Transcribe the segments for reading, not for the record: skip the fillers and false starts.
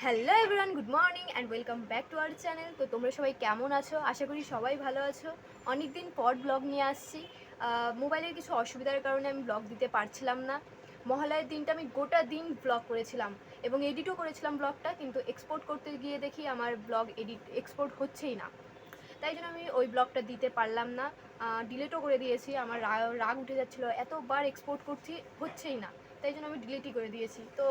Hello everyone, good morning and welcome back to our channel. তো তোমরা সবাই কেমন আছো? আশা করি সবাই ভালো আছো। অনেক দিন পর ব্লগ নিয়ে আসছি। মোবাইলের কিছু অসুবিধার কারণে আমি ব্লগ দিতে পারছিলাম না। মহালয়ার দিনটা আমি গোটা দিন ব্লগ করেছিলাম এবং এডিটও করেছিলাম ব্লগটা, কিন্তু এক্সপোর্ট করতে গিয়ে দেখি আমার ব্লগ এক্সপোর্ট হচ্ছেই না। তাই জন্য আমি ওই ব্লগটা দিতে পারলাম না, ডিলিটও করে দিয়েছি। আমার রাগ উঠে যাচ্ছিলো, এতবার এক্সপোর্ট করছি হচ্ছেই না, তাই জন্য আমি ডিলিটই করে দিয়েছি। তো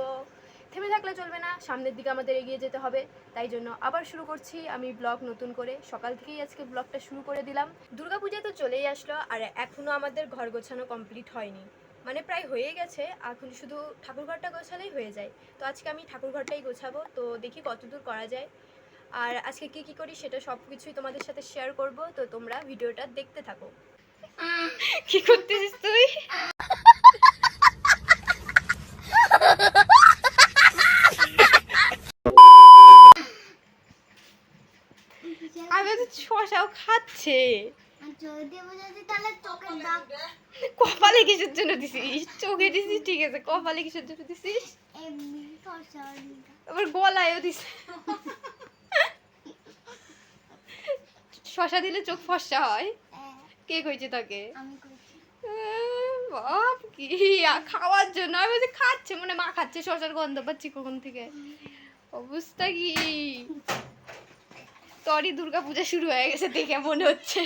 থেমে থাকলে চলবে না, সামনের দিকে আমাদের এগিয়ে যেতে হবে। তাই জন্য আবার শুরু করছি আমি ব্লগ নতুন করে। সকাল থেকেই আজকে ব্লগটা শুরু করে দিলাম। দুর্গাপূজা তো চলেই আসলো, আর এখনও আমাদের ঘর গোছানো কমপ্লিট হয়নি, মানে প্রায় হয়ে গেছে। এখন শুধু ঠাকুরঘরটা গোছালেই হয়ে যায়। তো আজকে আমি ঠাকুরঘরটাই গোছাবো, তো দেখি কতদূর করা যায়। আর আজকে কি করি সেটা সব কিছুই তোমাদের সাথে শেয়ার করব, তো তোমরা ভিডিওটা দেখতে থাকো। কি করতেছিস তুই? আমি তো শশাও খাচ্ছে। কপালে কিসের জন্য দিছিস? চোখে দিছিস ঠিক আছে, কপালে কিসের জন্য দিছিস? আবার গলায়ও দিছিস। শশা দিলে চোখ ফর্সা হয়? কে কইছে তাকে? বাপ কি খাওয়ার জন্য? আমি বলছি খাচ্ছে, মানে মা খাচ্ছে, শশার গন্ধ পাচ্ছি কখন থেকে। অবস্থা কি? তোরই দুর্গাপূজা শুরু হয়ে গেছে দেখে মনে হচ্ছে।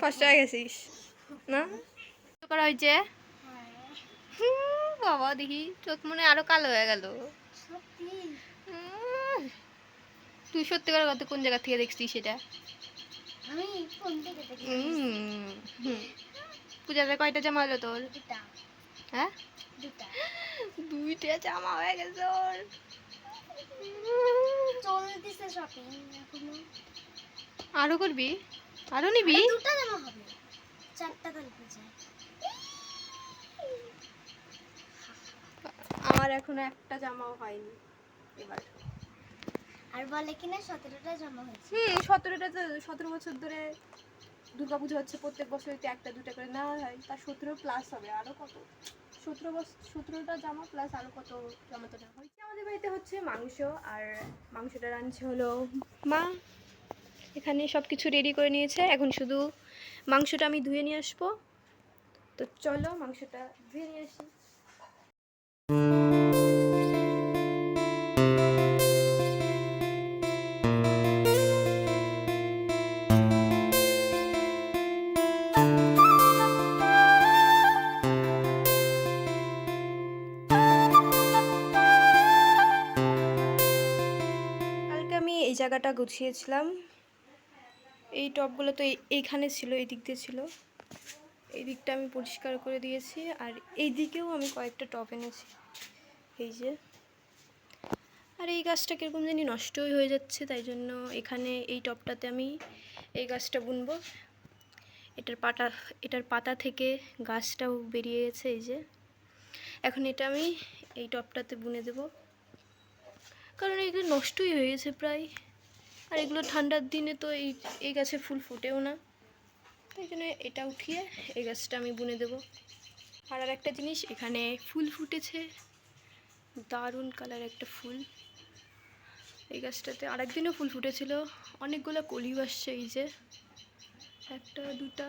ফার্স্ট হয়ে গেছিস না? করা হয়েছে বাবা, দেখি চোখ মনে আরো কালো হয়ে গেল। তুই সত্যিকার কথা কোন জায়গা থেকে দেখছিস সেটা? পূজাতে কয়টা জামা হলো তোর? হ্যাঁ, দুইটা জামা হয়ে গেছে ওর। আরো করবি? আরো নিবি? আমার এখনো একটা জামাও হয়নি এবার। আর বলে কিনা 17টা জামা হয়েছে। 17টা তো 17 বছর ধরে দুর্গাপুজো হচ্ছে, প্রত্যেক বছর একটা দুটা করে নেওয়া হয়, তার 17 প্লাস হবে। আরো কত? 17টা জামা প্লাস আরো কত জামা তো নেওয়া হয়েছে। আমাদের বাড়িতে হচ্ছে মাংস, আর মাংসটা রাঁধছে হলো মা। এখানে সব কিছু রেডি করে নিয়েছে, এখন শুধু মাংসটা আমি ধুয়ে নিয়ে আসবো। তো চলো মাংসটা ধুয়ে নিয়ে আসি। কালকে আমি এই জায়গাটা গুছিয়েছিলাম, এই টবগুলো তো এইখানে ছিল, এই দিক দিয়ে ছিল। এই দিকটা আমি পরিষ্কার করে দিয়েছি, আর এই দিকেও আমি কয়েকটা টব এনেছি, এই যে। আর এই গাছটা কীরকম জানি নষ্টই হয়ে যাচ্ছে, তাই জন্য এখানে এই টবটাতে আমি এই গাছটা বুনবো। এটার পাতা থেকে গাছটাও বেরিয়ে গেছে, এই যে। এখন এটা আমি এই টবটাতে বুনে দেব, কারণ এগুলো নষ্টই হয়ে গেছে প্রায়। আর এগুলো ঠান্ডার দিনে তো এই গাছে ফুল ফোটেও না, তাই জন্য এটা উঠিয়ে এই গাছটা আমি বুনে দেব। আর একটা জিনিস, এখানে ফুল ফুটেছে, দারুণ কালার একটা ফুল। এই গাছটাতে আরেকদিনও ফুল ফুটেছিল, অনেকগুলো কলিও আসছে, এই যে। একটা দুটা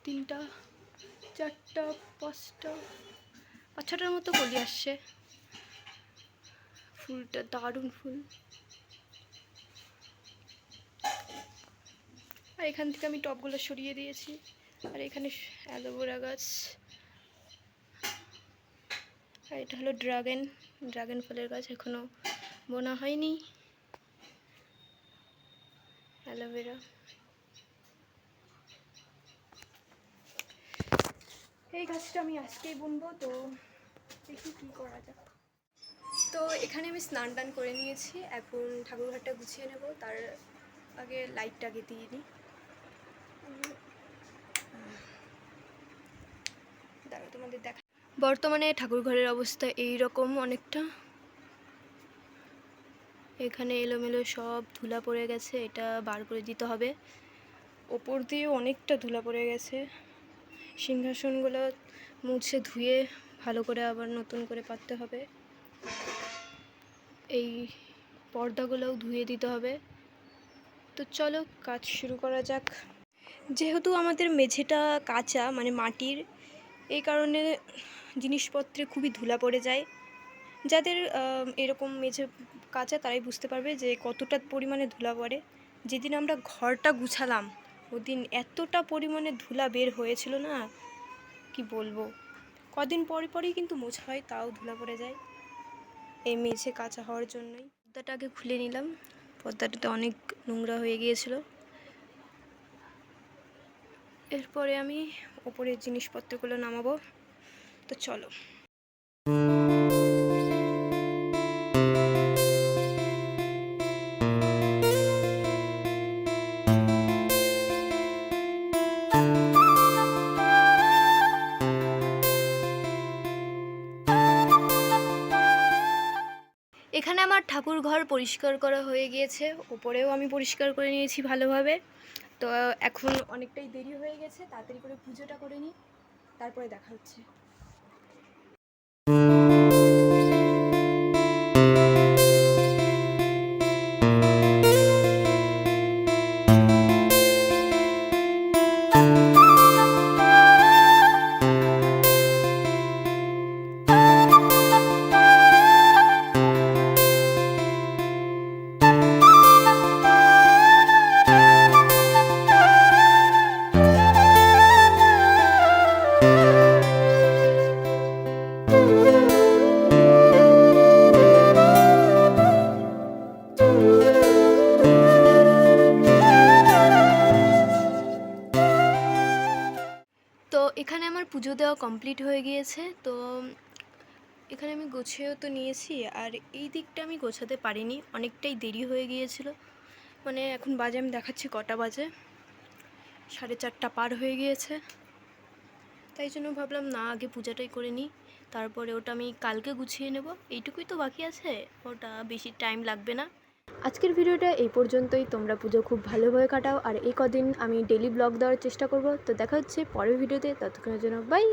তিনটা চারটা পাঁচটা 5-6টার মতো কলি আসছে। ফুলটা দারুণ ফুল। আর এখান থেকে আমি টবগুলো সরিয়ে দিয়েছি। আর এখানে অ্যালোভেরা গাছ, আর এটা হলো ড্রাগন ফলের গাছ, এখনো বোনা হয়নি। অ্যালোভেরা, এই গাছটা আমি আজকেই বুনবো, তো দেখি কী করা যাক। তো এখানে আমি স্নান টান করে নিয়েছি, এখন ঠাকুরঘরটা গুছিয়ে নেব। তার আগে লাইটটা আগে দিয়ে নিই। দাঁড়াও তোমাদের দেখা। বর্তমানে ঠাকুরঘরের অবস্থা এই রকম অনেকটা। এখানে এলোমেলো সব ধুলা পড়ে গেছে, এটা বার করে দিতে হবে। ওপর দিয়ে অনেকটা ধুলা পড়ে গেছে। সিংহাসনগুলো মুছে ধুয়ে ভালো করে আবার নতুন করে পাততে হবে। এই পর্দাগুলোও ধুয়ে দিতে হবে। তো চলো কাজ শুরু করা যাক। যেহেতু আমাদের মেঝেটা কাঁচা মানে মাটির, এই কারণে জিনিসপত্রে খুবই ধুলা পড়ে যায়। যাদের এরকম মেঝে কাঁচা তারাই বুঝতে পারবে যে কতটা পরিমাণে ধুলা পড়ে। যেদিন আমরা ঘরটা গুছালাম ওদিন এতটা পরিমাণে ধুলা বের হয়েছিল না, কি বলবো। কদিন পরে পরেই কিন্তু মোছা হয়, তাও ধুলা পড়ে যায় এই মেঝে কাঁচা হওয়ার জন্যই। পর্দাটা আগে খুলে নিলাম, পর্দাটাতে অনেক নোংরা হয়ে গিয়েছিল। এরপরে আমি ওপরের জিনিসপত্রগুলো নামাবো। তো চলো। এখানে আমার ঠাকুর ঘর পরিষ্কার করা হয়ে গিয়েছে, ওপরেও আমি পরিষ্কার করে নিয়েছি ভালোভাবে। তো এখন অনেকটাই দেরি হয়ে গেছে, তাড়াতাড়ি করে পুজোটা করে নিই, তারপরে দেখা হচ্ছে। তো এখানে আমার পুজো দেওয়া কমপ্লিট হয়ে গিয়েছে। তো এখানে আমি গোছেও তো নিয়েছি, আর এই দিকটা আমি গোছাতে পারিনি, অনেকটাই দেরি হয়ে গিয়েছিল। মানে এখন বাজে, আমি দেখাচ্ছি কটা বাজে, 4:30 পার হয়ে গিয়েছে। তাই জন্য ভাবলাম না, আগে পূজাটাই করে নিই, তারপরে ওটা আমি কালকে গুছিয়ে নেব। এইটুকুই তো বাকি আছে, ওটা বেশি টাইম লাগবে না। আজকের ভিডিওটা এই পর্যন্তই। তোমরা পুজো খুব ভালোভাবে কাটাও, আর এই কদিন আমি ডেলি ব্লগ দেওয়ার চেষ্টা করব। তো দেখা হচ্ছে পরের ভিডিওতে, ততক্ষণের জন্য বাই।